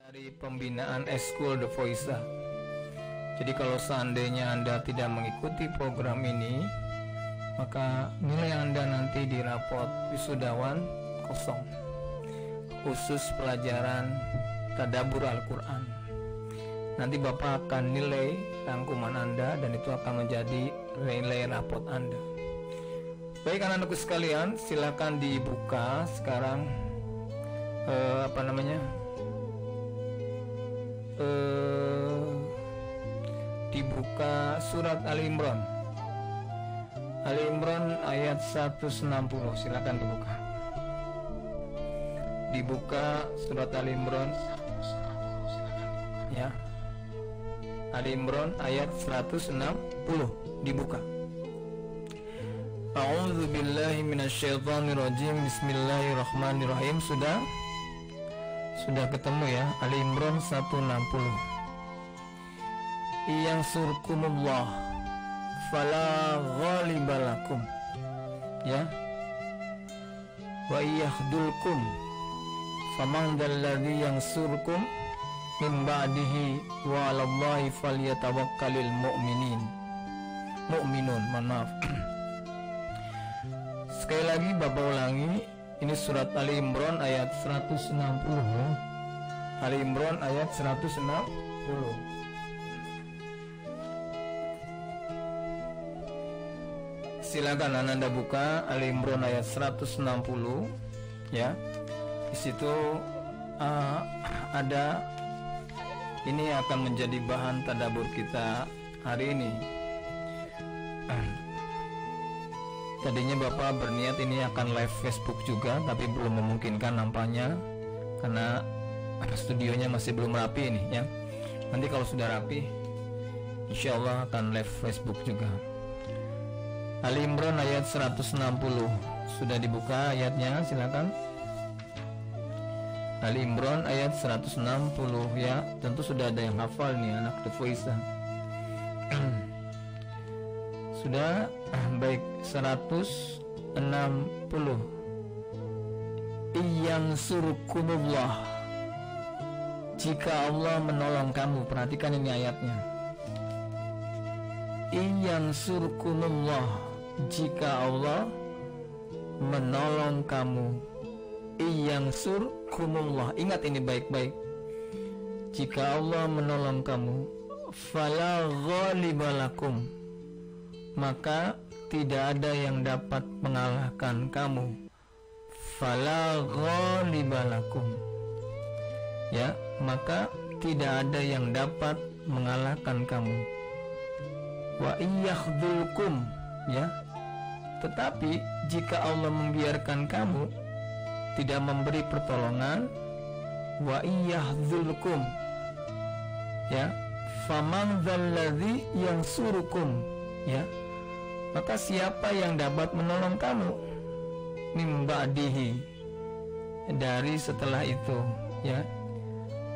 Dari pembinaan Eskul The Voice. Jadi kalau seandainya Anda tidak mengikuti program ini, maka nilai Anda nanti di rapot wisudawan kosong, khusus pelajaran tadabbur Al-Quran. Nanti Bapak akan nilai rangkuman Anda dan itu akan menjadi nilai rapot Anda. Baik anak-anakku sekalian, silakan dibuka sekarang dibuka surat Ali Imran. Ali Imran ayat 160, silakan dibuka. Dibuka surat Ali Imran ya. Ali Imran ayat 160 dibuka. A'udzu billahi minasyaitonir rajim. Bismillahirrahmanirrahim. Sudah ketemu ya, Ali Imran 160. Yansurkumullah fala ghalibalakum ya, wa yakhdulkum faman dalladzi yansurkum min ba'dihi wa 'alallahi falyatawakkalul mu'minun. Maaf. Sekali lagi Bapak ulangi, ini surat Ali Imran ayat 160 ya. Ali Imran ayat 160. Silakan Anda buka Ali Imran ayat 160 ya. Di situ ada, ini akan menjadi bahan tadabbur kita hari ini. Tadinya Bapak berniat ini akan live Facebook juga, tapi belum memungkinkan nampaknya karena studionya masih belum rapi ini ya. Nanti kalau sudah rapi, insya Allah akan live Facebook juga. Ali Imran ayat 160 sudah dibuka ayatnya, silakan. Ali Imran ayat 160 ya, tentu sudah ada yang hafal nih anak The Voice. Sudah baik. 160. Yansurkumullah, jika Allah menolong kamu. Perhatikan ini ayatnya. Yansurkumullah, jika Allah menolong kamu. Yansurkumullah, ingat ini baik-baik. Jika Allah menolong kamu, fala ghalibalakum, maka tidak ada yang dapat mengalahkan kamu. Fala ghalibalakum ya, maka tidak ada yang dapat mengalahkan kamu. Wa iyakhdulkum ya, tetapi jika Allah membiarkan kamu, tidak memberi pertolongan. Wa iyakhdulkum ya, faman dzalladzi yansurukum ya, maka siapa yang dapat menolong kamu min ba'dihi, dari setelah itu ya.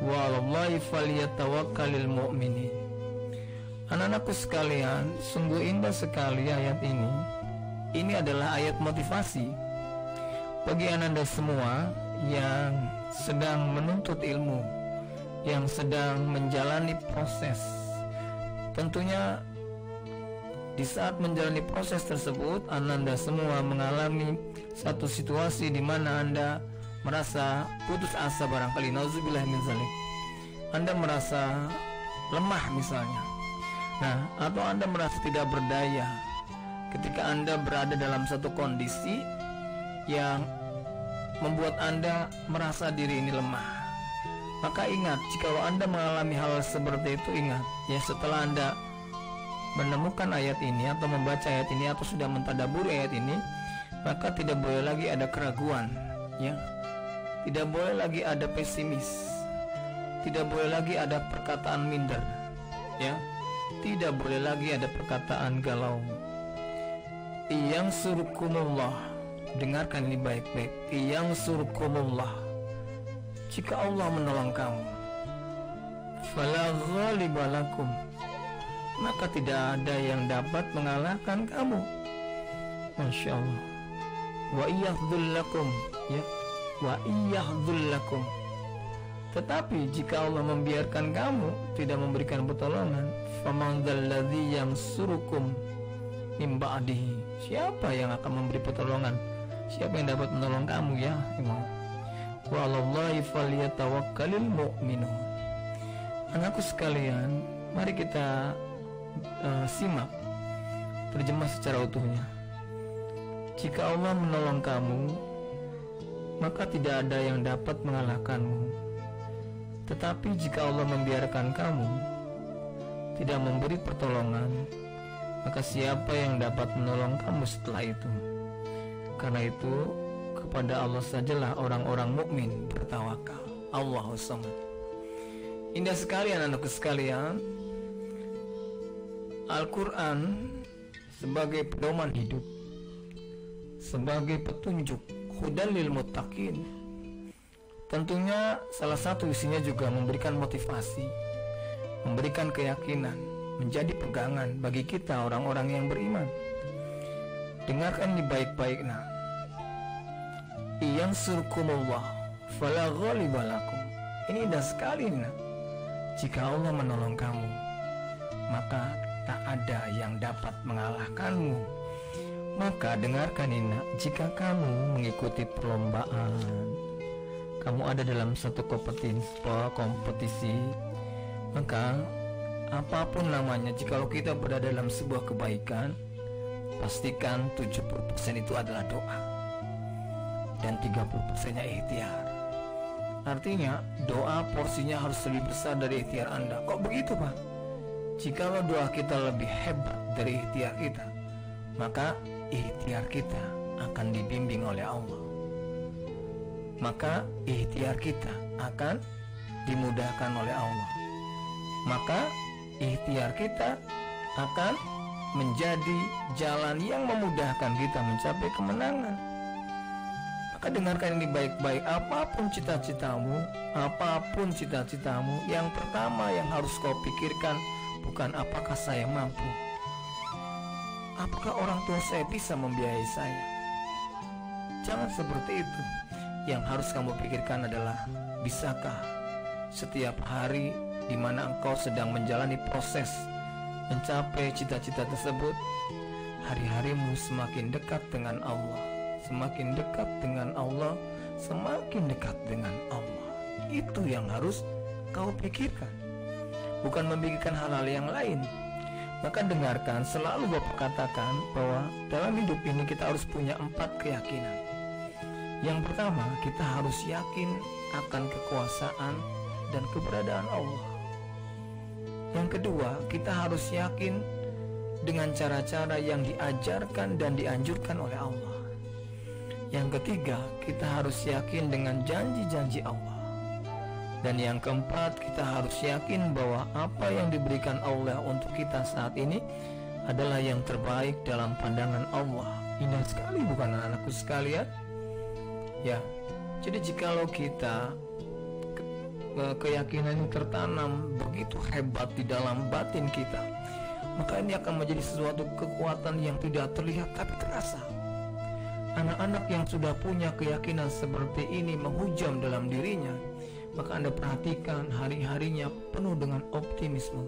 Wallahi falyatawakkalul mu'minin. Anak-anakku sekalian, sungguh indah sekali ayat ini. Ini adalah ayat motivasi bagi Anda semua yang sedang menuntut ilmu, yang sedang menjalani proses. Tentunya di saat menjalani proses tersebut, Anda semua mengalami satu situasi di mana Anda merasa putus asa barangkali, nauzubillah min dzalik. Anda merasa lemah misalnya. Nah, atau Anda merasa tidak berdaya ketika Anda berada dalam satu kondisi yang membuat Anda merasa diri ini lemah. Maka ingat, jika Anda mengalami hal seperti itu, ingat ya, setelah Anda menemukan ayat ini atau membaca ayat ini atau sudah mentadabburi ayat ini, maka tidak boleh lagi ada keraguan ya. Tidak boleh lagi ada pesimis. Tidak boleh lagi ada perkataan minder ya. Tidak boleh lagi ada perkataan galau. Yansurkumullah, dengarkan ini baik-baik. Yansurkumullah, jika Allah menolong kamu, fala ghalibalakum, maka tidak ada yang dapat mengalahkan kamu. Masya Allah. Wa iyahdhullakum, ya, wa iyahdhullakum. Tetapi jika Allah membiarkan kamu, tidak memberikan pertolongan, faman dzalladzi yansurukum min ba'dihi. Siapa yang akan memberi pertolongan? Siapa yang dapat menolong kamu, ya Imam? Wa 'alallahi falyatawakkalul mu'minun. Anakku sekalian, mari kita simak terjemah secara utuhnya. Jika Allah menolong kamu, maka tidak ada yang dapat mengalahkanmu. Tetapi jika Allah membiarkan kamu, tidak memberi pertolongan, maka siapa yang dapat menolong kamu setelah itu? Karena itu, kepada Allah sajalah orang-orang mukmin bertawakal. Allahus Samad. Indah sekali anak-anakku sekalian. Al-Quran sebagai pedoman hidup, sebagai petunjuk, hudan lil muttaqin. Tentunya salah satu isinya juga memberikan motivasi, memberikan keyakinan, menjadi pegangan bagi kita orang-orang yang beriman. Dengarkan ini baik-baik, nah. Iyansurkumullah fala ghaliba lakum. Ini indah sekali, nah. Jika Allah menolong kamu, maka tak ada yang dapat mengalahkanmu. Maka dengarkan ini, nah. Jika kamu mengikuti perlombaan, kamu ada dalam satu kompetisi, maka apapun namanya, jikalau kita berada dalam sebuah kebaikan, pastikan 70% itu adalah doa dan 30%-nya ikhtiar. Artinya doa porsinya harus lebih besar dari ikhtiar Anda. Kok begitu, Pak? Jikalau doa kita lebih hebat dari ikhtiar kita, maka ikhtiar kita akan dibimbing oleh Allah. Maka ikhtiar kita akan dimudahkan oleh Allah. Maka ikhtiar kita akan menjadi jalan yang memudahkan kita mencapai kemenangan. Maka dengarkan ini baik-baik. Apapun cita-citamu, yang pertama yang harus kau pikirkan bukan apakah saya mampu, apakah orang tua saya bisa membiayai saya. Jangan seperti itu. Yang harus kamu pikirkan adalah, bisakah setiap hari di mana engkau sedang menjalani proses mencapai cita-cita tersebut, hari-harimu semakin dekat dengan Allah, semakin dekat dengan Allah, semakin dekat dengan Allah. Itu yang harus kau pikirkan, bukan memikirkan hal-hal yang lain. Maka dengarkan, selalu Bapak katakan bahwa dalam hidup ini kita harus punya 4 keyakinan. Yang pertama, kita harus yakin akan kekuasaan dan keberadaan Allah. Yang kedua, kita harus yakin dengan cara-cara yang diajarkan dan dianjurkan oleh Allah. Yang ketiga, kita harus yakin dengan janji-janji Allah. Dan yang keempat, kita harus yakin bahwa apa yang diberikan Allah untuk kita saat ini adalah yang terbaik dalam pandangan Allah. Indah sekali, bukan anak-anakku sekalian? Ya, jadi jikalau kita keyakinan ini tertanam begitu hebat di dalam batin kita, maka ini akan menjadi sesuatu kekuatan yang tidak terlihat tapi terasa. Anak-anak yang sudah punya keyakinan seperti ini menghujam dalam dirinya, maka Anda perhatikan hari-harinya penuh dengan optimisme,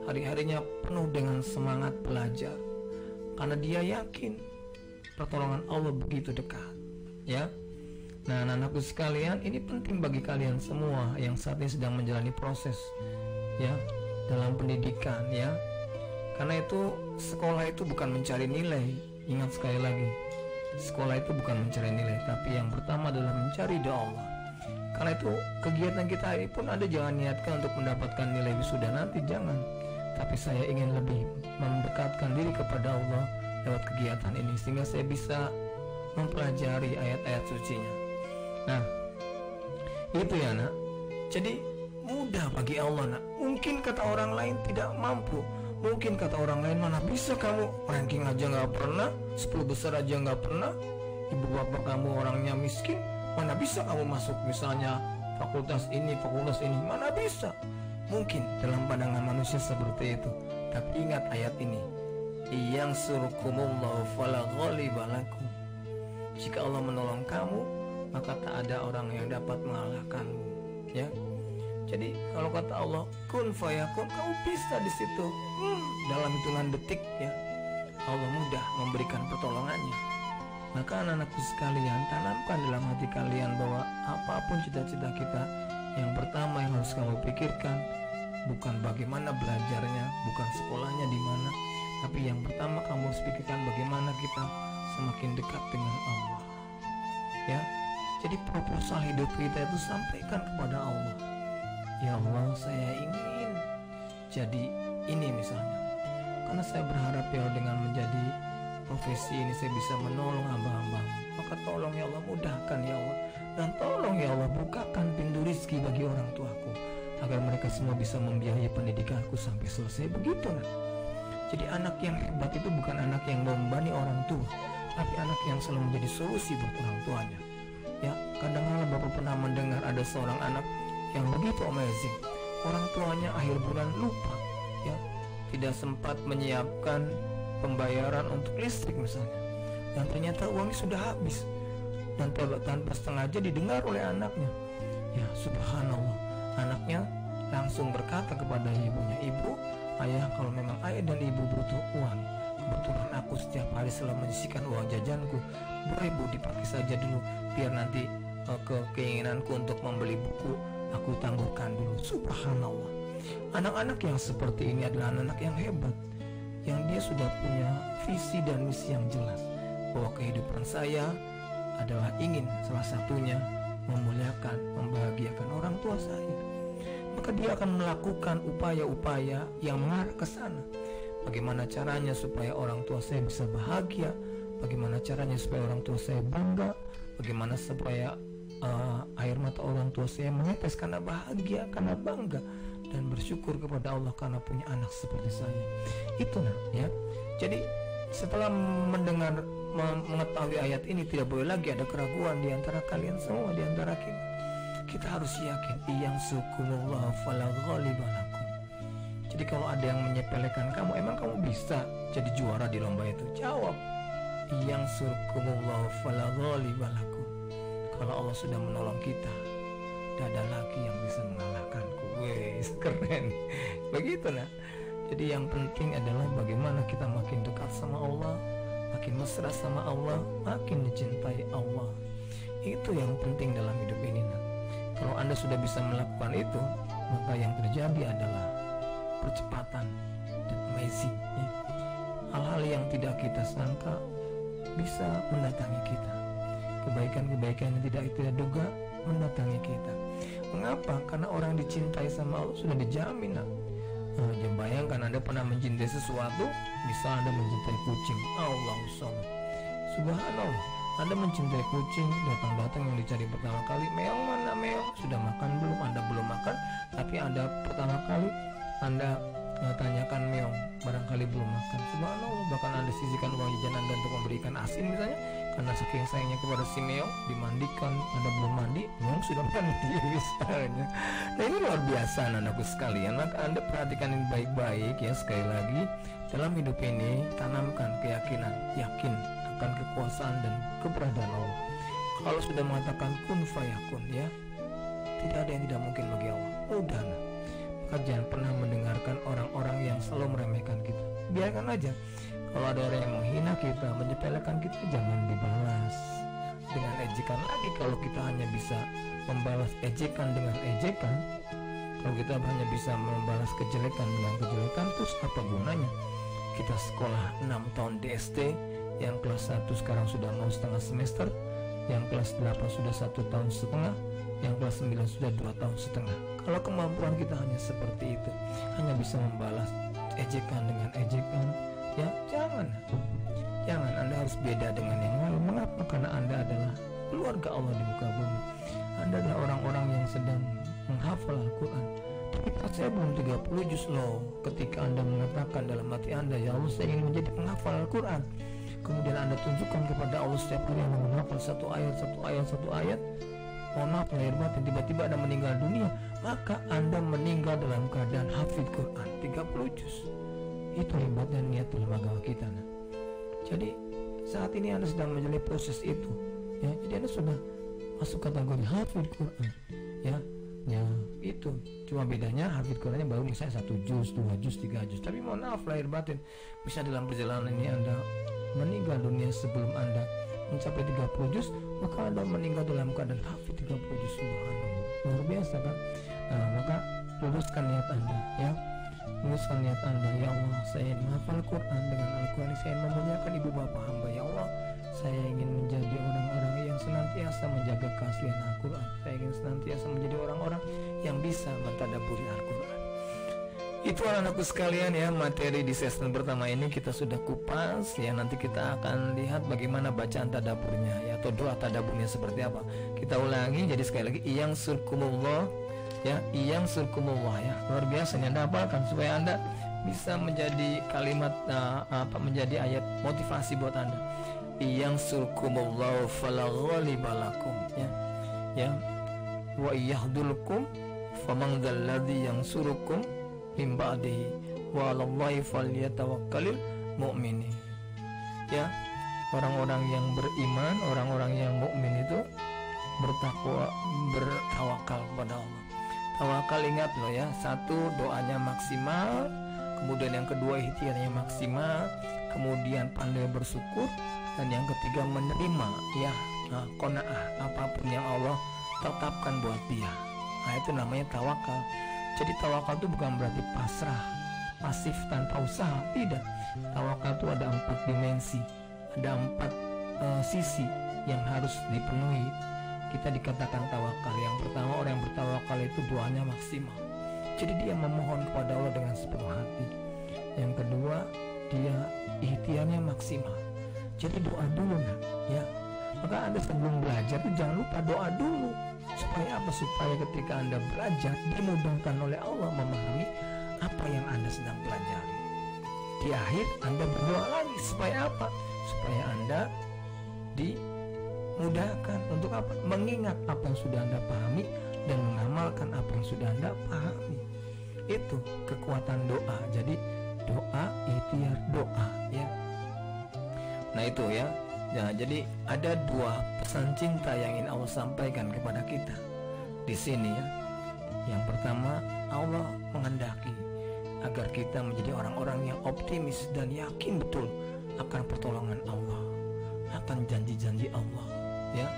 hari-harinya penuh dengan semangat belajar, karena dia yakin pertolongan Allah begitu dekat. Ya, nah anak-anakku sekalian, ini penting bagi kalian semua yang saat ini sedang menjalani proses, ya, dalam pendidikan, ya. Karena itu sekolah itu bukan mencari nilai. Ingat sekali lagi, sekolah itu bukan mencari nilai, tapi yang pertama adalah mencari doa Allah. Karena itu kegiatan kita hari pun Anda jangan niatkan untuk mendapatkan nilai wisuda nanti, jangan. Tapi saya ingin lebih mendekatkan diri kepada Allah lewat kegiatan ini, sehingga saya bisa mempelajari ayat-ayat sucinya. Nah, itu ya nak. Jadi mudah bagi Allah, nak. Mungkin kata orang lain tidak mampu, mungkin kata orang lain, mana bisa kamu ranking aja gak pernah, 10 besar aja gak pernah, ibu bapak kamu orangnya miskin, mana bisa kamu masuk misalnya fakultas ini, mana bisa. Mungkin dalam pandangan manusia seperti itu, Tapi ingat ayat ini, Yansurkumullahu fala ghaliba lakum. Jika Allah menolong kamu, maka tak ada orang yang dapat mengalahkanmu. Ya. Jadi kalau kata Allah kun fayakun, kamu bisa di situ. Dalam hitungan detik ya, Allah mudah memberikan pertolongannya. Maka anak-anakku sekalian, tanamkan dalam hati kalian bahwa apapun cita-cita kita, yang pertama yang harus kamu pikirkan bukan bagaimana belajarnya, bukan sekolahnya di mana, tapi yang pertama kamu harus pikirkan bagaimana kita semakin dekat dengan Allah. Ya, jadi proposal hidup kita itu sampaikan kepada Allah. Ya Allah, saya ingin jadi ini misalnya, karena saya berharap ya dengan menjadi profesi ini saya bisa menolong hamba-hamba. Maka tolong ya Allah, mudahkan ya Allah, dan tolong ya Allah bukakan pintu rezeki bagi orang tuaku, agar mereka semua bisa membiayai pendidikanku sampai selesai. Begitu nah. Jadi anak yang hebat itu bukan anak yang membebani orang tua, tapi anak yang selalu menjadi solusi buat orang tuanya. Ya, kadang-kadang Bapak pernah mendengar ada seorang anak yang begitu amazing. Orang tuanya akhir bulan lupa, ya, tidak sempat menyiapkan pembayaran untuk listrik misalnya, dan ternyata uangnya sudah habis, dan tanpa sengaja didengar oleh anaknya. Ya subhanallah, anaknya langsung berkata kepada ibunya, "Ibu, ayah, kalau memang ayah dan ibu butuh uang, kebetulan aku setiap hari selalu menyisihkan uang jajanku, boleh bu dipakai saja dulu, biar nanti keinginanku untuk membeli buku aku tangguhkan dulu." Subhanallah, anak-anak yang seperti ini adalah anak-anak yang hebat, yang dia sudah punya visi dan misi yang jelas, bahwa kehidupan saya adalah ingin salah satunya memuliakan, membahagiakan orang tua saya. Maka dia akan melakukan upaya-upaya yang mengarah ke sana. Bagaimana caranya supaya orang tua saya bisa bahagia, bagaimana caranya supaya orang tua saya bangga, bagaimana supaya air mata orang tua saya menetes karena bahagia, karena bangga, dan bersyukur kepada Allah karena punya anak seperti saya. Itu nah ya. Jadi setelah mendengar, mengetahui ayat ini, tidak boleh lagi ada keraguan di antara kalian semua, di antara kita. Kita harus yakin, Yansurkumullahu fala ghaliba lakum. Jadi kalau ada yang menyepelekan kamu, emang kamu bisa jadi juara di lomba itu? Jawab, Yansurkumullahu fala ghaliba lakum. Kalau Allah sudah menolong kita, tidak ada lagi yang bisa mengalahkanku. Wes, keren. Begitu nah. Jadi yang penting adalah bagaimana kita makin dekat sama Allah, makin mesra sama Allah, makin mencintai Allah. Itu yang penting dalam hidup ini nah. Kalau Anda sudah bisa melakukan itu, maka yang terjadi adalah percepatan dan amazing ya. Hal-hal yang tidak kita sangka bisa mendatangi kita. Kebaikan-kebaikan yang tidak kita duga mendatangi kita. Mengapa? Karena orang dicintai sama Allah sudah dijamin nah. Jangan bayangkan Anda pernah mencintai sesuatu, bisa Anda mencintai kucing. Allahumma subhanallah, Anda mencintai kucing, datang-datang yang dicari pertama kali, meong mana meong, sudah makan belum? Anda belum makan, tapi Anda pertama kali Anda tanyakan meong, barangkali belum makan. Subhanallah, bahkan Anda sisihkan uang jajan Anda untuk memberikan asin misalnya, karena saking sayangnya kepada si meong, dimandikan, Anda belum mandi, meong sudah mandi misalnya. Nah ini luar biasa anakku sekalian. Maka Anda perhatikan ini baik-baik ya. Sekali lagi, dalam hidup ini tanamkan keyakinan, yakin akan kekuasaan dan keberadaan Allah. Kalau sudah mengatakan kun fayakun ya, tidak ada yang tidak mungkin bagi Allah. Mudah nah. Maka jangan pernah mendengarkan orang-orang yang selalu meremehkan kita. Biarkan aja. Kalau ada orang yang menghina kita, menyepelekan kita, jangan dibalas dengan ejekan lagi. Kalau kita hanya bisa membalas ejekan dengan ejekan, kalau kita hanya bisa membalas kejelekan dengan kejelekan, terus apa gunanya? Kita sekolah 6 tahun di SD, yang kelas 1 sekarang sudah mau setengah semester, yang kelas 8 sudah 1 tahun setengah, yang kelas 9 sudah 2 tahun setengah. Kalau kemampuan kita hanya seperti itu, hanya bisa membalas ejekan dengan ejekan, ya jangan Anda harus beda dengan yang lain. Mengapa? Karena Anda adalah keluarga Allah di muka bumi. Anda adalah orang-orang yang sedang menghafal Al-Quran. Tapi saya belum 30 juz loh. Ketika Anda mengatakan dalam hati Anda, ya Allah saya ingin menjadi penghafal Al-Quran, kemudian Anda tunjukkan kepada Allah setiap hari Anda menghafal satu ayat, mohon maaf lahir batin, tiba-tiba Anda meninggal dunia, maka Anda meninggal dalam keadaan hafid Quran 30 juz. Itu hebatnya niat dalam agama kita. Nah, jadi saat ini Anda sedang menjalani proses itu, ya. Jadi Anda sudah masuk kategori hafid Quran, ya. Ya itu cuma bedanya hafid Qurannya baru misalnya 1 juz, 2 juz, 3 juz. Tapi mohon maaf lahir batin, bisa dalam perjalanan ini Anda meninggal dunia sebelum Anda mencapai 30 juz, maka Anda meninggal dalam keadaan hafid 30 juz. Subhanallah, luar biasa kan? Nah, maka luruskan niat Anda, ya. Luruskan niat Anda. Ya Allah, saya menghafal Quran, dengan Al-Quran saya memuliakan ibu bapak hamba. Ya Allah, saya ingin menjadi orang-orang yang senantiasa menjaga keaslian Al-Quran. Saya ingin senantiasa menjadi orang-orang yang bisa mentadabburi Al-Quran. Itu anak-anakku sekalian, ya, materi di sesi pertama ini kita sudah kupas, ya. Nanti kita akan lihat bagaimana bacaan tadabburnya, ya, atau doa tadabburnya seperti apa. Kita ulangi, jadi sekali lagi, yang surkumullah, ya, yang surkumullah, ya. Luar biasa, Anda hafalkan supaya Anda bisa menjadi kalimat menjadi ayat motivasi buat Anda. Yang surkumullah fala ghalibalakum, ya. Ya. Wa yahdulkum faman dzalladzi yansurukum min ba'dihi wa 'alallahi falyatawakkalul mu'minin. Ya, orang-orang yang beriman, orang-orang yang mukmin itu bertakwa, bertawakal kepada Allah. Tawakal, ingat loh, ya. 1, doanya maksimal, kemudian yang kedua ikhtiarnya maksimal, kemudian pandai bersyukur, dan yang ketiga menerima, ya, qanaah apapun yang Allah tetapkan buat dia. Nah, itu namanya tawakal. Jadi tawakal itu bukan berarti pasrah, pasif tanpa usaha, tidak. Tawakal itu ada 4 dimensi, ada 4 sisi yang harus dipenuhi. Kita dikatakan tawakal. Yang pertama, orang yang bertawakal itu doanya maksimal. Jadi dia memohon kepada Allah dengan sepenuh hati. Yang kedua, dia ikhtiarnya maksimal. Jadi doa dulu, nah, ya. Maka Anda sebelum belajar itu jangan lupa doa dulu. Supaya apa? Supaya ketika Anda belajar dimudahkan oleh Allah memahami apa yang Anda sedang pelajari. Di akhir Anda berdoa lagi supaya apa? Supaya Anda dimudahkan untuk apa? Mengingat apa yang sudah Anda pahami dan mengamalkan apa yang sudah Anda pahami. Itu kekuatan doa. Jadi doa, ikhtiar, doa, ya. Nah itu, ya. Nah, jadi ada 2 pesan cinta yang ingin Allah sampaikan kepada kita di sini, ya. Yang pertama, Allah menghendaki agar kita menjadi orang-orang yang optimis dan yakin betul akan pertolongan Allah, akan janji-janji Allah, ya.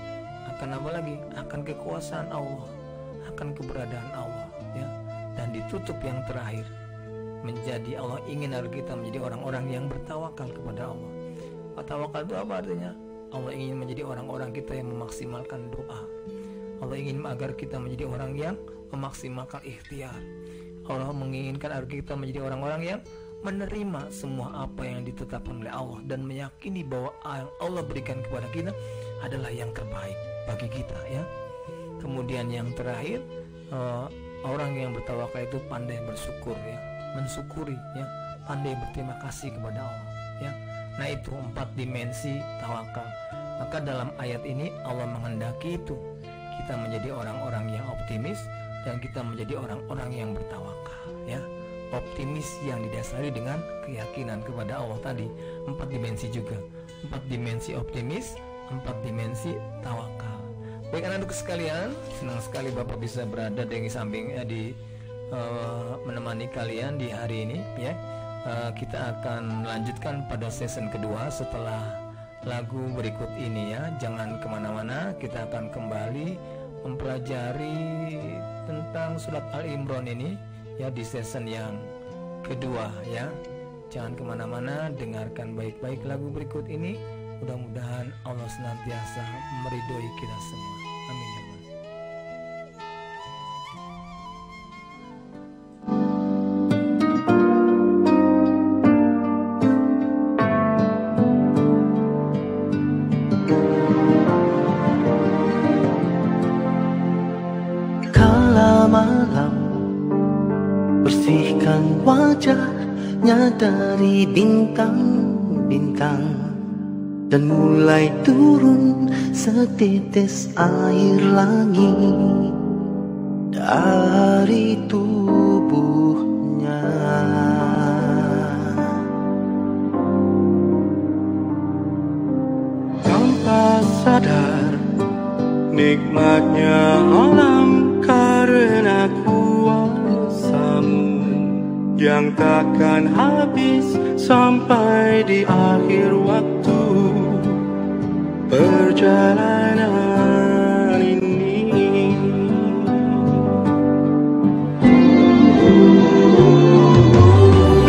Akan apa lagi? Akan kekuasaan Allah, akan keberadaan Allah, ya. Dan ditutup yang terakhir, menjadi Allah ingin agar kita menjadi orang-orang yang bertawakal kepada Allah. Tawakal itu apa artinya? Allah ingin menjadi orang-orang kita yang memaksimalkan doa. Allah ingin agar kita menjadi orang yang memaksimalkan ikhtiar. Allah menginginkan agar kita menjadi orang-orang yang menerima semua apa yang ditetapkan oleh Allah dan meyakini bahwa yang Allah berikan kepada kita adalah yang terbaik bagi kita, ya. Kemudian yang terakhir, orang yang bertawakal itu pandai bersyukur, ya, mensyukuri, ya, pandai berterima kasih kepada Allah, ya. Nah itu 4 dimensi tawakal. Maka dalam ayat ini Allah menghendaki itu kita menjadi orang-orang yang optimis dan kita menjadi orang-orang yang bertawakal, ya. Optimis yang didasari dengan keyakinan kepada Allah tadi. 4 dimensi juga, 4 dimensi optimis, 4 dimensi tawakal. Baik anak-anak sekalian, senang sekali Bapak bisa berada di sampingnya, menemani kalian di hari ini, ya. Kita akan melanjutkan pada season kedua setelah lagu berikut ini, ya. Jangan kemana-mana, kita akan kembali mempelajari tentang surat Al-Imran ini, ya, di season yang kedua, ya. Jangan kemana-mana, dengarkan baik-baik lagu berikut ini. Mudah-mudahan Allah senantiasa meridhoi kita semua. Amin, ya Allah. Malam bersihkan wajahnya dari bintang-bintang dan mulai turun setetes air langit dari tubuhnya. sadar nikmatnya alam karena kuasamu yang takkan habis sampai di akhir waktu perjalanan ini.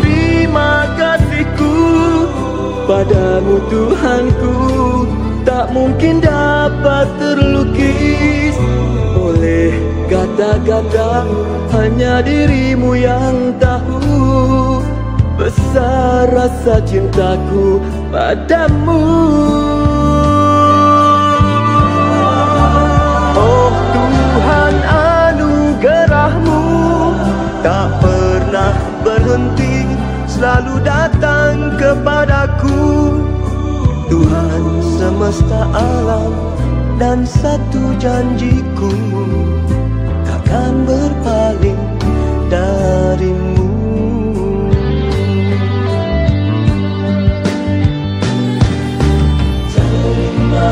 Terima kasihku padamu Tuhanku, tak mungkin dapat terlukis oleh kata-kata, hanya dirimu yang tahu besar rasa cintaku padamu. Oh Tuhan, anugerahmu tak pernah berhenti, selalu datang kepadaku. Tuhan semesta alam dan satu janjiku, takkan berpaling darimu. Terima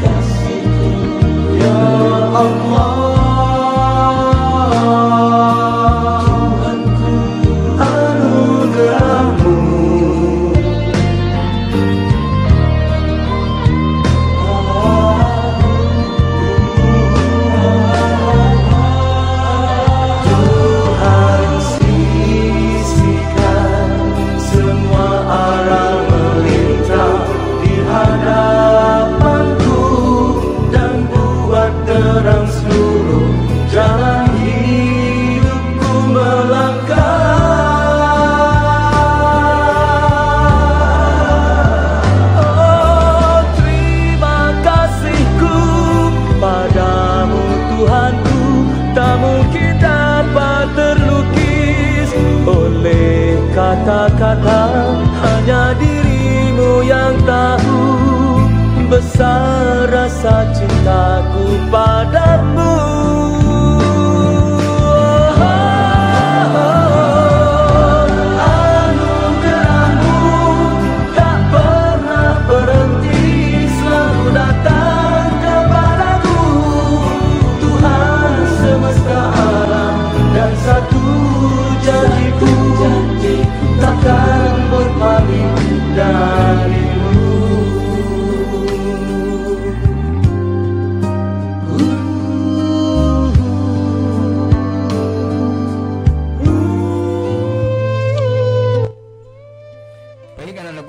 kasihku ya Allah, Tuhanku, anugerahmu terang seluruh jalan hidupku melangkah. Oh terima kasihku padamu Tuhanku, tak mungkin dapat terlukis oleh kata-kata, hanya dirimu yang tahu besar rasa cintaku padamu. Anugerahmu tak pernah berhenti, selalu datang kepadaku. Tuhan semesta alam dan satu janjiku, takkan berpaling darimu.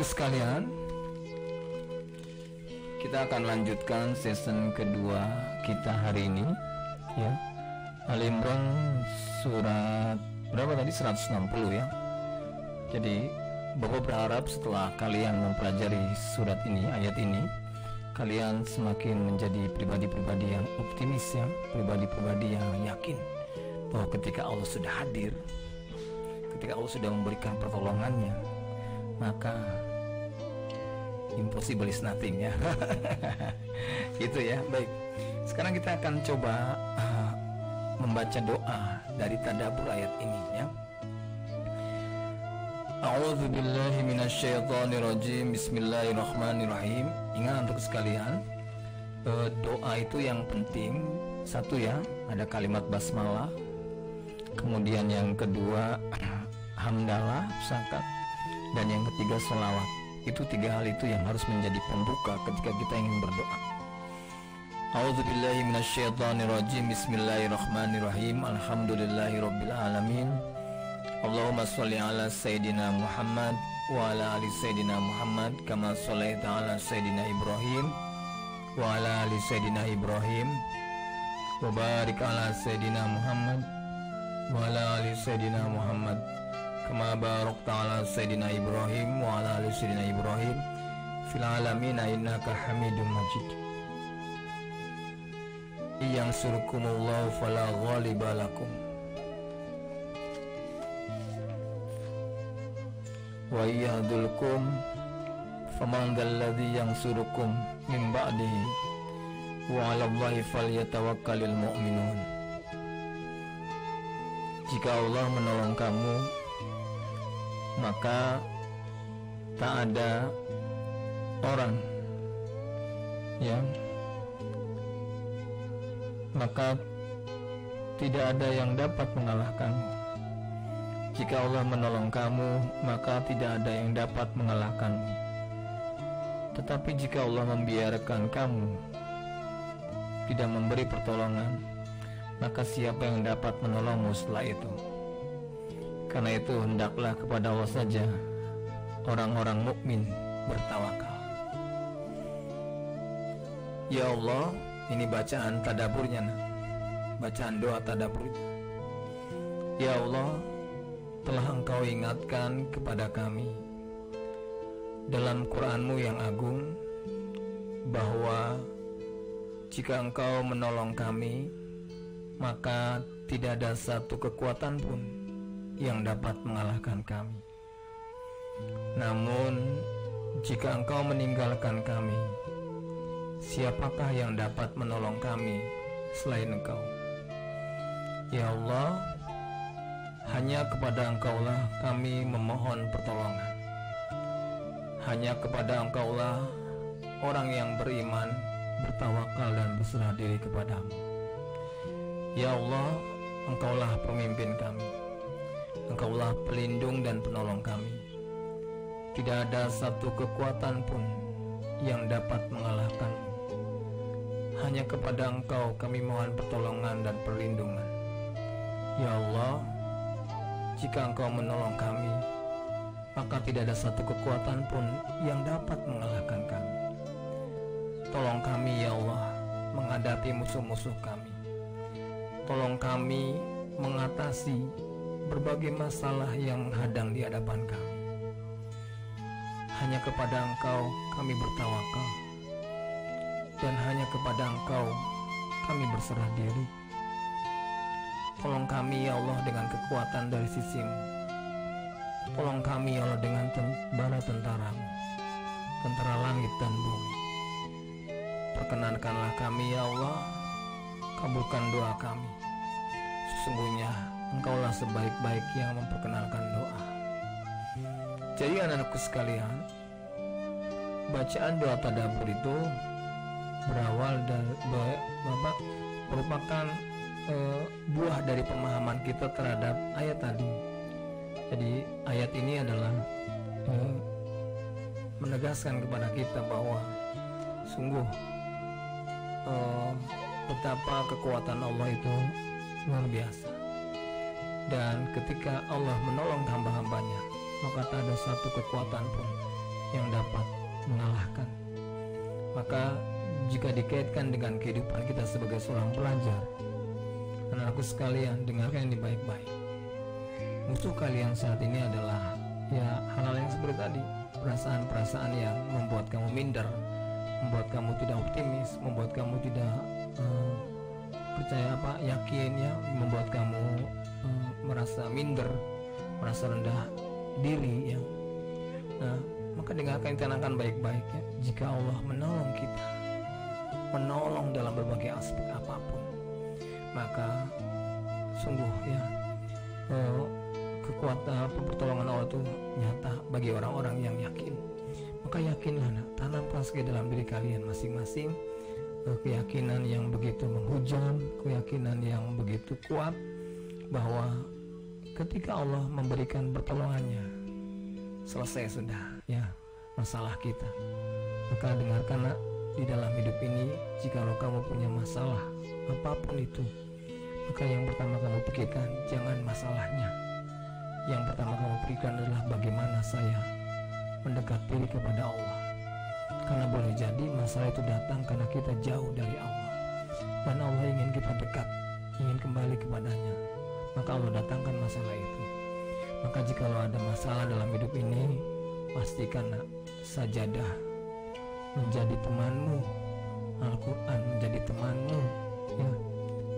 Sekalian, kita akan lanjutkan season kedua kita hari ini, ya. Ali Imran surat berapa tadi? 160 ya. Jadi Bapak berharap setelah kalian mempelajari surat ini, ayat ini, kalian semakin menjadi pribadi-pribadi yang optimis, ya, pribadi-pribadi yang yakin bahwa ketika Allah sudah hadir, ketika Allah sudah memberikan pertolongannya, maka impossible is nothing, ya. Gitu ya. Baik, sekarang kita akan coba membaca doa dari tadabbur ayat ini, ya. A'udzubillahi minasyaitonirrajim. Bismillahirrahmanirrahim. Ingat untuk sekalian, doa itu yang penting satu, ya, ada kalimat basmalah, kemudian yang kedua hamdalah, zakat, dan yang ketiga sholawat. Itu tiga hal itu yang harus menjadi pembuka ketika kita ingin berdoa. A'udzubillahi minasyaitonirrajim. Bismillahirrahmanirrahim. Alhamdulillahirabbil alamin. Allahumma sholli ala sayyidina Muhammad wa ala ali sayyidina Muhammad kama shallaita ala sayyidina Ibrahim wa ala ali sayyidina Ibrahim wa barik ala sayyidina Muhammad wa ala ali sayyidina Muhammad kama barakta ala sayyidina Ibrahim wa ala ali sayyidina Ibrahim fil alamin innaka Hamidum Majid. Yansurkumullahu fala ghaliba lakum wa yahdulkum faman dzalladzi yansurukum min ba'dihi wa 'alallahi falyatawakkalul mu'minun. Jika Allah menolong kamu, maka tak ada orang ya, maka tidak ada yang dapat mengalahkanmu. Jika Allah menolong kamu, maka tidak ada yang dapat mengalahkanmu. Tetapi jika Allah membiarkan kamu, tidak memberi pertolongan, maka siapa yang dapat menolongmu setelah itu? Karena itu hendaklah kepada Allah saja orang-orang mukmin bertawakal. Ya Allah, ini bacaan tadaburnya, bacaan doa tadaburnya. Ya Allah, telah Engkau ingatkan kepada kami dalam Quran-Mu yang agung bahwa jika Engkau menolong kami, maka tidak ada satu kekuatan pun yang dapat mengalahkan kami. Namun jika Engkau meninggalkan kami, siapakah yang dapat menolong kami selain Engkau? Ya Allah, hanya kepada Engkaulah kami memohon pertolongan. Hanya kepada Engkaulah orang yang beriman bertawakal dan berserah diri kepadamu. Ya Allah, Engkaulah pemimpin kami, Engkaulah pelindung dan penolong kami. Tidak ada satu kekuatan pun yang dapat mengalahkanmu. Hanya kepada Engkau kami mohon pertolongan dan perlindungan. Ya Allah, jika Engkau menolong kami, maka tidak ada satu kekuatan pun yang dapat mengalahkan kami. Tolong kami ya Allah menghadapi musuh-musuh kami. Tolong kami mengatasi berbagai masalah yang menghadang di hadapan kami. Hanya kepada Engkau kami bertawakal, dan hanya kepada Engkau kami berserah diri. Tolong kami ya Allah dengan kekuatan dari sisi-Mu. Tolong kami ya Allah dengan bala tentara-Mu, tentara langit dan bumi. Perkenankanlah kami ya Allah, kabulkan doa kami. Sesungguhnya Engkaulah sebaik-baik yang memperkenalkan doa. Jadi anak-anakku sekalian, bacaan doa tadabbur itu berawal dari merupakan buah dari pemahaman kita terhadap ayat tadi. Jadi ayat ini adalah menegaskan kepada kita bahwa sungguh betapa kekuatan Allah itu luar biasa. Dan ketika Allah menolong hamba-hambanya, maka tak ada satu kekuatan pun yang dapat mengalahkan. Maka jika dikaitkan dengan kehidupan kita sebagai seorang pelajar, anak-anakku sekalian, dengarkan ini baik-baik. Musuh kalian saat ini adalah ya hal-hal yang seperti tadi, perasaan-perasaan yang membuat kamu minder, membuat kamu tidak optimis, membuat kamu tidak percaya yakin ya, membuat kamu merasa minder, merasa rendah diri ya. Nah, maka dengarkan, tenangkan baik-baik ya. Jika Allah menolong kita, menolong dalam berbagai aspek apapun, maka sungguh ya kekuatan pertolongan Allah itu nyata bagi orang-orang yang yakin. Maka yakinlah, tanamkan ke dalam diri kalian masing-masing keyakinan yang begitu menghujam, keyakinan yang begitu kuat bahwa ketika Allah memberikan pertolongannya, selesai sudah ya masalah kita. Maka dengarkan di dalam hidup ini, jikalau kamu punya masalah apapun itu, maka yang pertama kamu pikirkan jangan masalahnya. Yang pertama kamu pikirkan adalah bagaimana saya mendekat diri kepada Allah. Karena boleh jadi masalah itu datang karena kita jauh dari Allah, dan Allah ingin kita dekat, ingin kembali kepadanya. Maka Allah datangkan masalah itu. Maka jikalau ada masalah dalam hidup ini, pastikan sajadah menjadi temanmu, Al-Quran menjadi temanmu ya,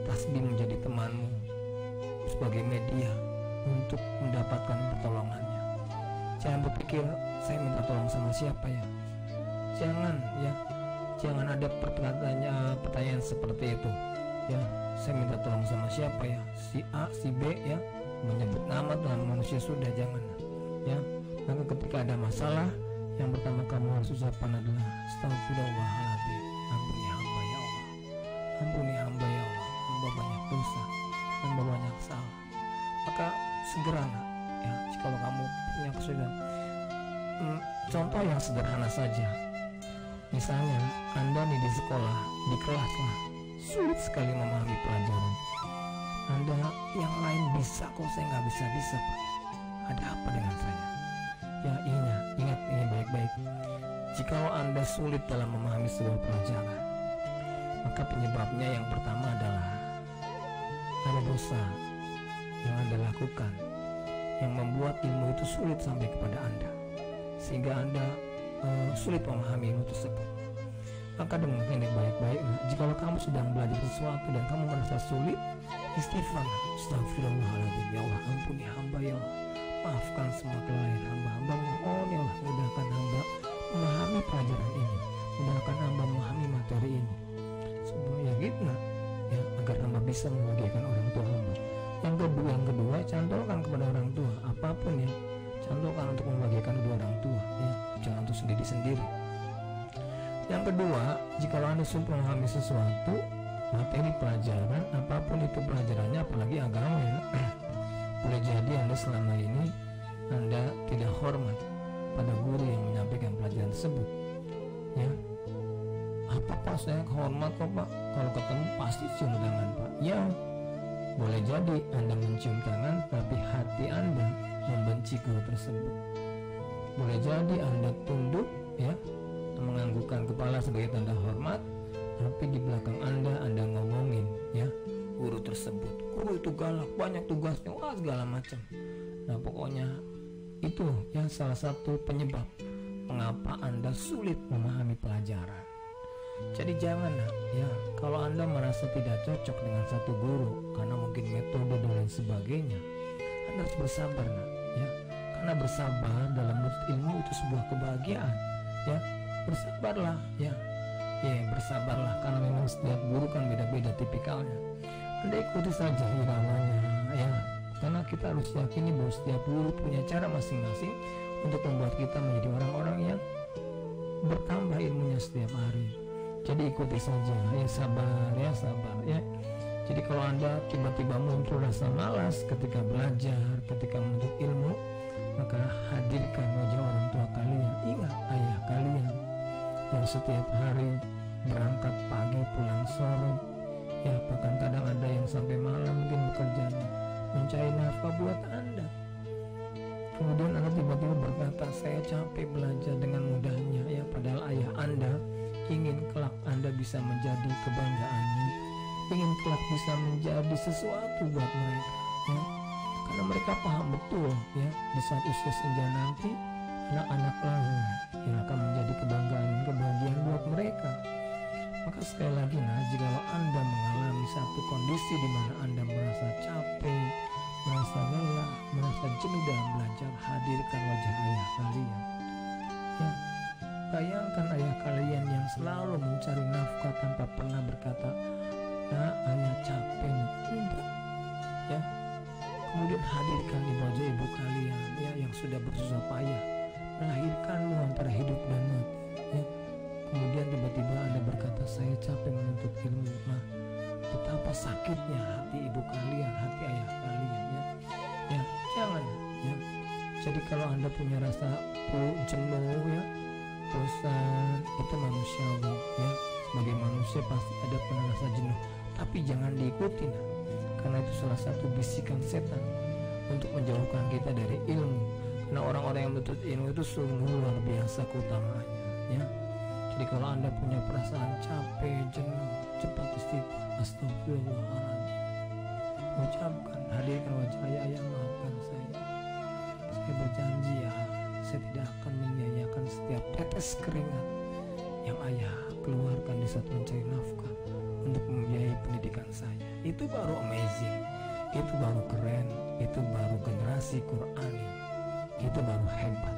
tasbih menjadi temanmu sebagai media untuk mendapatkan pertolongannya. Jangan berpikir saya minta tolong sama siapa ya. Jangan ya, jangan ada pertanyaan seperti itu ya. Saya minta tolong sama siapa ya, si A, si B ya, menyebut nama manusia, sudah jangan ya. Maka ketika ada masalah, yang pertama kamu harus ucapkan adalah astagfirullahaladzim, aku ampuni hamba ya Allah, hamba banyak dosa, hamba banyak salah. Maka segera nak, ya, jika kamu punya kesulitan, contoh yang sederhana saja. Misalnya Anda nih di sekolah, di kelas lah, sulit sekali memahami pelajaran. Anda yang lain bisa kok, saya nggak bisa Pak. Ada apa dengan saya? Ya ingat ini baik-baik. Jikalau Anda sulit dalam memahami sebuah pelajaran, maka penyebabnya yang pertama adalah ada dosa yang Anda lakukan yang membuat ilmu itu sulit sampai kepada Anda, sehingga Anda sulit memahami ilmu tersebut. Maka dengan ini baik-baik, jikalau kamu sedang belajar sesuatu dan kamu merasa sulit, istighfar, astagfirullahaladzim, ya Allah ampuni hamba ya Allah, maafkan semua kelalaian hamba mohon ya Allah, mudahkan hamba memahami pelajaran ini, mudahkan hamba memahami materi ini, semuanya gitu ya, agar hamba bisa membahagiakan orang tua hamba. Yang kedua, cantokan kepada orang tua apapun ya, cantokan untuk membahagiakan kedua orang tua ya, jangan untuk sendiri-sendiri. Yang kedua, jika Anda sulit memahami sesuatu materi pelajaran, apapun itu pelajarannya, apalagi agama ya, boleh jadi Anda selama ini Anda tidak hormat pada guru yang menyampaikan pelajaran tersebut ya. Apa Pak, saya hormat kok Pak, kalau ketemu pasti cium tangan Pak. Ya boleh jadi Anda mencium tangan, tapi hati Anda membenci guru tersebut. Boleh jadi Anda tunduk ya, menganggukkan kepala sebagai tanda hormat, tapi di belakang Anda ngomongin ya guru tersebut. Guru itu galak, banyak tugasnya, wah segala macam. Nah pokoknya itu yang salah satu penyebab mengapa Anda sulit memahami pelajaran. Jadi jangan ya, kalau Anda merasa tidak cocok dengan satu guru karena mungkin metode dan lain sebagainya, Anda harus bersabar ya, karena bersabar dalam menuntut ilmu itu sebuah kebahagiaan ya. Bersabarlah ya, bersabarlah, karena memang setiap guru kan beda-beda tipikalnya. Anda ikuti saja iramanya ya, karena kita harus yakini bahwa setiap guru punya cara masing-masing untuk membuat kita menjadi orang-orang yang bertambah ilmunya setiap hari. Jadi ikuti saja ya, sabar ya. Jadi kalau Anda tiba-tiba muncul rasa malas ketika belajar, ketika menuntut ilmu, maka hadirkan wajah orang tua kalian. Ingat ayah kalian yang setiap hari berangkat pagi pulang sore ya, bahkan kadang ada yang sampai malam mungkin bekerja mencari nafkah buat Anda. Kemudian Anda tiba-tiba berkata, saya capek belajar dengan mudahnya ya, padahal ayah Anda ingin kelak Anda bisa menjadi kebanggaannya, ingin kelak bisa menjadi sesuatu buat mereka ya. Karena mereka paham betul ya, di saat usia senja nanti anak-anak lahir yang akan menjadi kebanggaan dan kebahagiaan buat mereka. Maka sekali lagi jika Anda mengalami satu kondisi di mana Anda merasa capek, merasa lelah, merasa jenuh dalam belajar, hadirkan wajah ayah kalian ya. Bayangkan ayah kalian yang selalu mencari nafkah tanpa pernah berkata, nah ayah capek enggak ya. Kemudian hadirkan di wajah ibu kalian ya, yang sudah bersusah payah melahirkanmu antara hidup dan mati ya. Kemudian tiba-tiba Anda berkata, saya capek menuntut ilmu. Nah betapa sakitnya hati ibu kalian, hati ayah kalian ya. Jangan ya. Jadi kalau Anda punya rasa jenuh ya, bosan, itu manusiawi ya. Sebagai manusia pasti ada pernah rasa jenuh, tapi jangan diikuti karena itu salah satu bisikan setan untuk menjauhkan kita dari ilmu. Karena orang-orang yang menuntut ilmu itu sungguh luar biasa keutamaannya ya. Jadi kalau Anda punya perasaan capek, jenuh, cepat istighfar, astagfirullahaladzim, ucapkan, hadirkan wajah ayah, maafkan saya berjanji ya, saya tidak akan menyia-nyiakan setiap tetes keringat yang ayah keluarkan di saat mencari nafkah untuk membiayai pendidikan saya. Itu baru amazing, itu baru keren, itu baru generasi Qurani, itu baru hebat.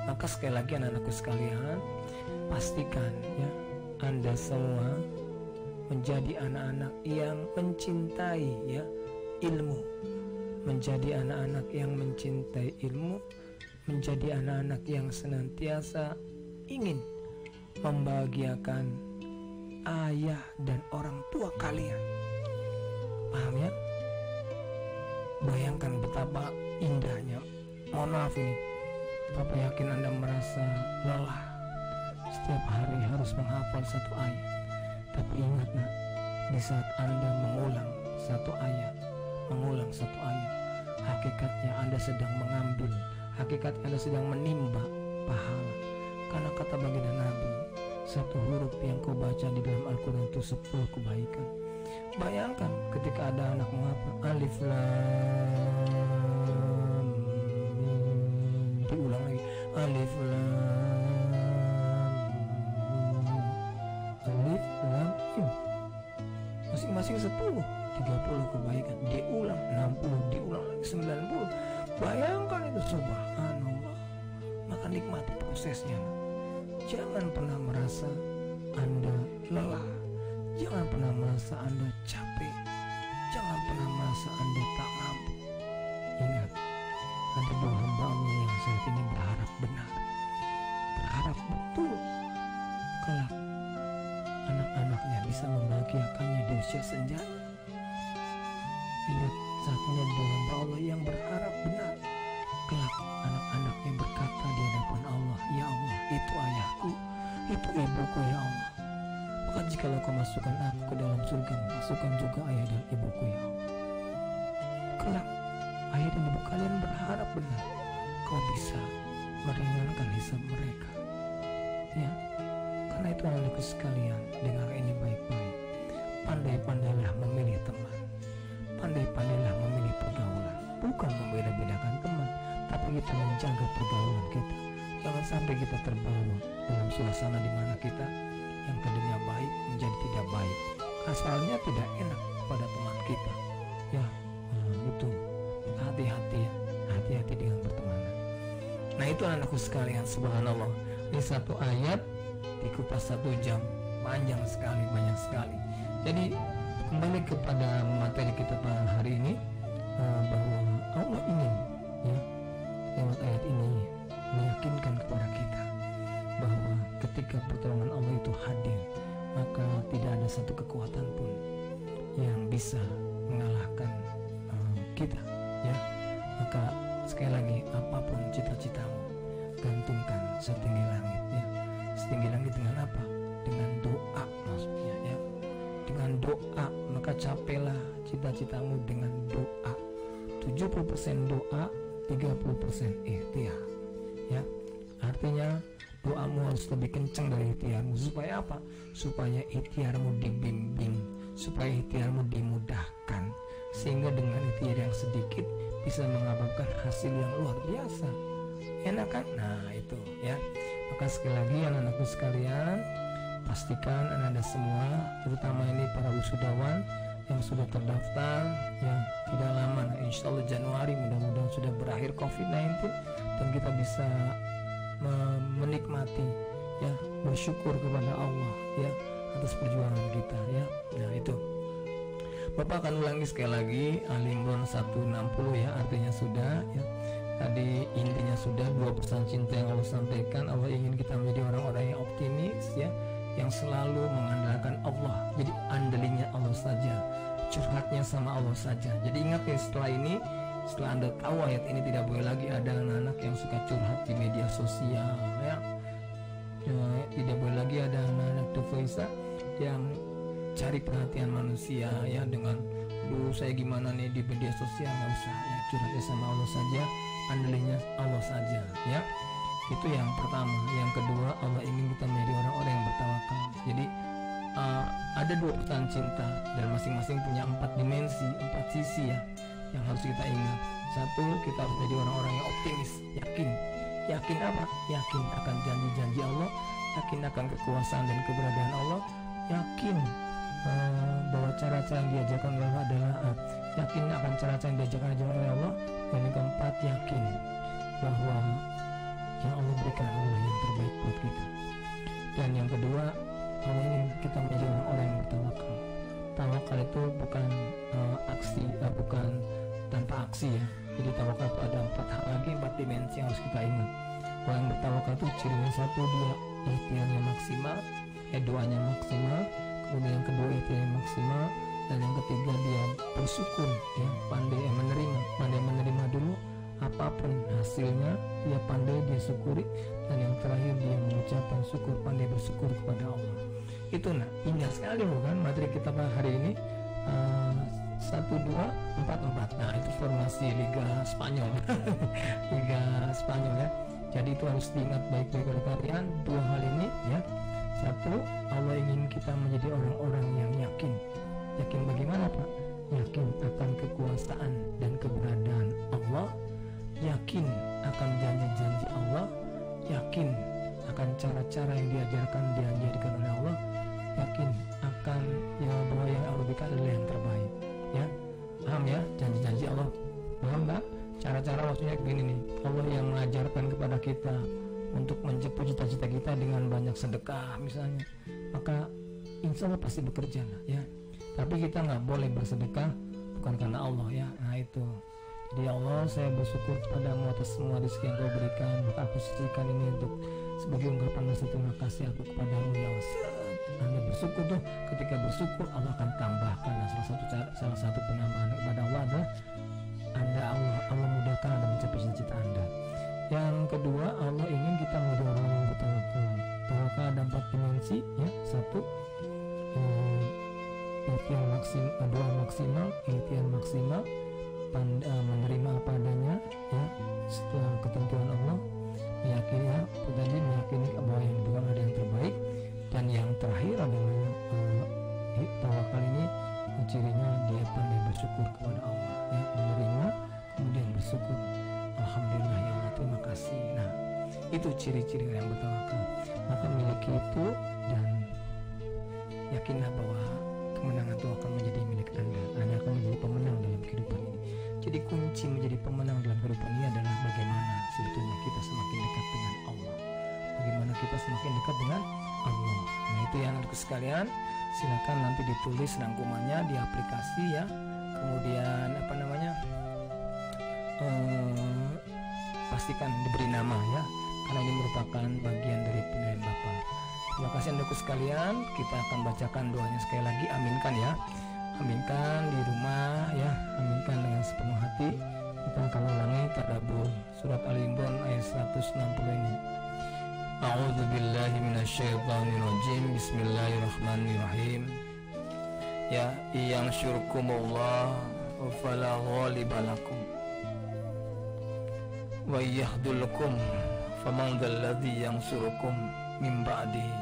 Maka sekali lagi anak-anakku sekalian, pastikan ya, Anda semua menjadi anak-anak yang mencintai ya ilmu, menjadi anak-anak yang mencintai ilmu, menjadi anak-anak yang senantiasa ingin membahagiakan ayah dan orang tua kalian. Paham ya? Bayangkan betapa indahnya. Mohon maaf ini, Papa yakin Anda merasa lelah setiap hari harus menghafal satu ayat. Tapi ingat nak, di saat Anda mengulang satu ayat, hakikatnya Anda sedang mengambil, hakikatnya Anda sedang menimba pahala. Karena kata baginda Nabi, satu huruf yang kau baca di dalam Al-Quran itu 10 kebaikan. Bayangkan ketika ada anak menghafal alif lam mim, diulang lagi alif lam mim, masing-masing 10, 30 kebaikan, diulang 60, diulang lagi 90. Bayangkan itu, subhanallah. Maka nikmati prosesnya. Jangan pernah merasa Anda lelah, jangan pernah merasa Anda capek, jangan pernah merasa Anda tak mampu. Ingat, ada dua hamba Allah yang saat ini berharap benar, berharap betul kelak anak-anaknya bisa membahagiakannya di usia senja. Ingat, saat ini ada dua hamba Allah yang berharap benar, kelak anak-anaknya berkata di hadapan Allah, ya Allah, itu ayahku, itu ibuku ya Allah. Maka jikalau kau masukkan aku ke dalam surga, masukkan juga ayah dan ibuku ya Allah. Kelak ayah dan ibu kalian berharap benar kau bisa meringankan hisab mereka. Ya, karena itu anak-anakku sekalian, dengar ini baik-baik. Pandai-pandailah memilih teman, pandai-pandailah memilih pergaulan. Bukan membeda-bedakan teman, tapi kita menjaga pergaulan kita. Jangan sampai kita terbawa dalam suasana di mana kita yang tadinya baik menjadi tidak baik, asalnya tidak enak pada teman kita. Ya, itu hati-hati ya, hati-hati dengan pertemanan. Nah itu anakku sekalian, subhanallah. Ini satu ayat dikupas 1 jam, panjang sekali, banyak sekali. Jadi kembali kepada materi kita pada hari ini, bahwa Allah ingin ya lewat ayat ini meyakinkan kepada kita bahwa ketika pertolongan Allah itu hadir, maka tidak ada satu kekuatan pun yang bisa mengalahkan kita ya. Maka sekali lagi, apapun cita-citamu, gantungkan setinggi langit ya. Setinggi langit dengan apa? Dengan doa maksudnya ya. Dengan doa, maka capailah cita-citamu dengan doa. 70% doa, 30% ikhtiar ya. Artinya doamu harus lebih kencang dari ikhtiarmu. Supaya apa? Supaya ikhtiarmu dibimbing, supaya ikhtiarmu dimudahkan, sehingga dengan ikhtiar yang sedikit bisa mengabarkan hasil yang luar biasa. Enak kan? Nah itu ya. Maka sekali lagi anak-anakku sekalian, pastikan anak-anak semua, terutama ini para wisudawan yang sudah terdaftar ya, tidak lama, insya Allah Januari mudah-mudahan sudah berakhir COVID-19 dan kita bisa menikmati ya, bersyukur kepada Allah ya atas perjuangan kita ya. Nah itu Bapak akan ulangi sekali lagi Ali Imran 160 ya, artinya sudah ya. Tadi intinya sudah, 2 pesan cinta yang Allah sampaikan. Allah ingin kita menjadi orang-orang yang optimis ya, yang selalu mengandalkan Allah. Jadi andalinya Allah saja, curhatnya sama Allah saja. Jadi ingat ya, setelah ini, setelah Anda tahu ayat ini, tidak boleh lagi ada anak-anak yang suka curhat di media sosial ya. Tidak boleh lagi ada anak-anak tufaisa yang cari perhatian manusia ya, dengan saya gimana nih di media sosial. Nggak usah ya, curhatnya sama Allah saja, andalinya Allah saja ya. Itu yang pertama. Yang kedua, Allah ingin kita menjadi orang-orang yang bertawakal. Jadi ada 2 pesan cinta dan masing-masing punya 4 dimensi, 4 sisi ya, yang harus kita ingat. 1, kita harus menjadi orang-orang yang optimis, yakin. Yakin apa? Yakin akan janji-janji Allah, yakin akan kekuasaan dan keberadaan Allah, yakin bahwa cara-cara yang diajarkan oleh Allah adalah yakin akan cara-cara yang diajarkan oleh Allah. Dan yang keempat, yakin bahwa yang Allah berikan adalah yang terbaik buat kita. Dan yang kedua, Allah ingin kita menjadi orang-orang yang bertawakal. Tawakal itu bukan aksi, bukan tanpa aksi ya. Jadi tawakal itu ada 4 hal lagi, 4 dimensi yang harus kita ingat. Orang yang bertawakal itu cirinya 1, dia ikhtiarnya maksimal, doanya maksimal, kemudian yang kedua ikhtiar maksimal, dan yang ketiga dia bersyukur, ya, pandai menerima dulu apapun hasilnya, dia pandai, dia syukuri, dan yang terakhir dia mengucapkan syukur, pandai bersyukur kepada Allah. Itu indah sekali bukan materi kita hari ini. 1, 2, 4, 4. Nah, itu formasi Liga Spanyol. Liga Spanyol, ya. Jadi itu harus diingat baik-baik oleh kalian, dua hal ini, ya. Satu, Allah ingin kita menjadi orang-orang yang yakin. Yakin bagaimana, Pak? Yakin akan kekuasaan dan keberadaan Allah, yakin akan janji-janji Allah, yakin akan cara-cara yang diajarkan oleh Allah, yakin akan bahwa yang Allah berikan adalah yang terbaik, ya. Paham ya janji-janji Allah? Paham nggak? Cara-cara maksudnya begini nih, Allah yang mengajarkan kepada kita untuk mencapai cita-cita kita dengan banyak sedekah misalnya, maka insya Allah pasti bekerja lah, ya. Tapi kita nggak boleh bersedekah bukan karena Allah, ya. Nah itu. Jadi Allah, saya bersyukur kepadamu atas semua rezeki yang kau berikan, maka aku sucikan ini untuk sebagai ungkapan rasa terima kasih aku kepadamu, ya Allah. Anda bersyukur tuh, ketika bersyukur Allah akan tambahkan. Nah, salah satu penambahan kepada Allah adalah Allah mudahkan Anda mencapai cita-cita Anda. Yang kedua, Allah ingin kita menjadi orang yang bertawakal. Tawakal ada 4 dimensi, ya. 1, ikhtiar maksimal, doa maksimal, ikhtiar maksimal, menerima apa adanya, ya, setelah ketentuan Allah, meyakini bahwa yang didoakan ada yang terbaik, dan yang terakhir adalah tawakal ini cirinya dia pandai bersyukur kepada Allah, ya, menerima kemudian bersyukur, alhamdulillah ya Allah, terima kasih. Nah, itu ciri-ciri yang bertawakal. Maka miliki itu dan yakinlah bahwa kemenangan itu akan menjadi milik Anda akan menjadi pemenang dalam kehidupan ini. Jadi kunci menjadi pemenang dalam kehidupan ini adalah bagaimana sebetulnya kita semakin dekat dengan Allah, bagaimana kita semakin dekat dengan Allah. Nah itu ya anak-anakku sekalian, silakan nanti ditulis rangkumannya di aplikasi, ya. Kemudian pastikan diberi nama, ya, karena ini merupakan bagian dari penilaian Bapak. Terima kasih anak-anakku sekalian. Kita akan bacakan doanya sekali lagi. Aminkan, ya. Aminkan di rumah, ya. Aminkan dengan sepenuh hati. Kita akan ulangi tadabbur surat Al-Imran ayat 160 ini. A'udzu billahi minasyaitonir rajim. Bismillahirrahmanirrahim. Ya yang syurkumullah fala ghaliba lakum wa yahdulukum faman dzalladzi yansurukum min ba'dihi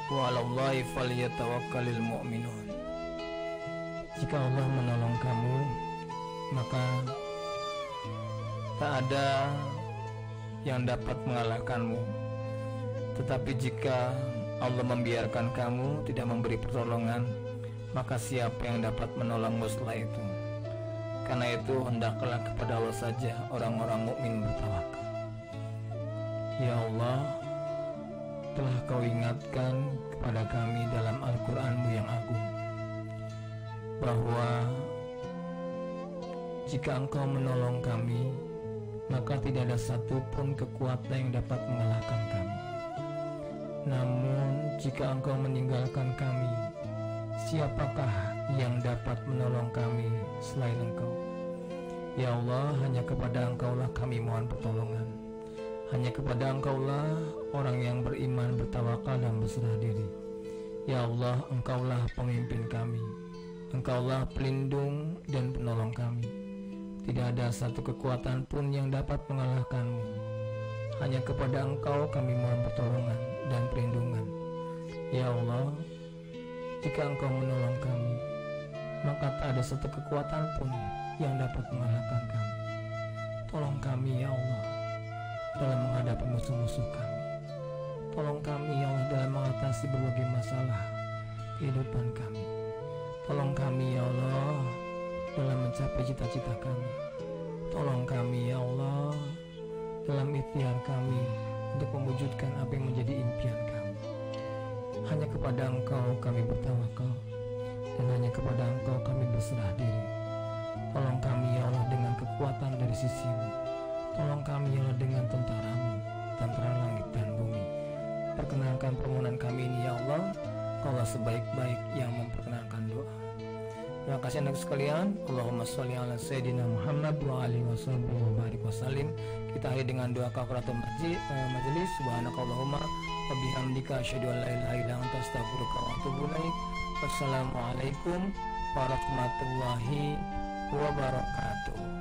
wa 'alallahi falyatawakkalul mu'minun. Jika Allah menolong kamu, maka tak ada yang dapat mengalahkanmu. Tetapi jika Allah membiarkan kamu tidak memberi pertolongan, maka siapa yang dapat menolongmu setelah itu? Karena itu hendaklah kepada Allah saja orang-orang mukmin bertawakal. Ya Allah, telah Kau ingatkan kepada kami dalam Al-Qur'an-Mu yang agung bahwa jika Engkau menolong kami, maka tidak ada satupun kekuatan yang dapat mengalahkan kami. Namun jika Engkau meninggalkan kami, siapakah yang dapat menolong kami selain Engkau? Ya Allah, hanya kepada Engkaulah kami mohon pertolongan. Hanya kepada Engkaulah orang yang beriman bertawakal dan berserah diri. Ya Allah, Engkaulah pemimpin kami. Engkaulah pelindung dan penolong kami. Tidak ada satu kekuatan pun yang dapat mengalahkan-Mu. Hanya kepada Engkau kami mohon pertolongan dan perlindungan. Ya Allah, jika Engkau menolong kami, maka tak ada satu kekuatan pun yang dapat mengalahkan kami. Tolong kami ya Allah dalam menghadapi musuh-musuh kami. Tolong kami ya Allah dalam mengatasi berbagai masalah kehidupan kami. Tolong kami ya Allah dalam mencapai cita-cita kami. Tolong kami ya Allah dalam ikhtiar kami untuk mewujudkan apa yang menjadi impian kami. Hanya kepada Engkau kami bertawakal, dan hanya kepada Engkau kami berserah diri. Tolong kami ya Allah dengan kekuatan dari sisi-Mu. Tolong kami ya Allah dengan tentara-Mu, tentara langit dan bumi. Perkenankan permohonan kami ini ya Allah, Allah sebaik-baik yang memperkenankan doa. Terima kasih anak sekalian. Allahumma sholli ala sayyidina Muhammad wa alihi wasallim. Kita akhiri dengan doa kafaratul majelis. Subhanakallahumma wa bihamdika asyhadu an la ilaha illa anta astaghfiruka wa atubu ilaik. Wassalamualaikum warahmatullahi wabarakatuh.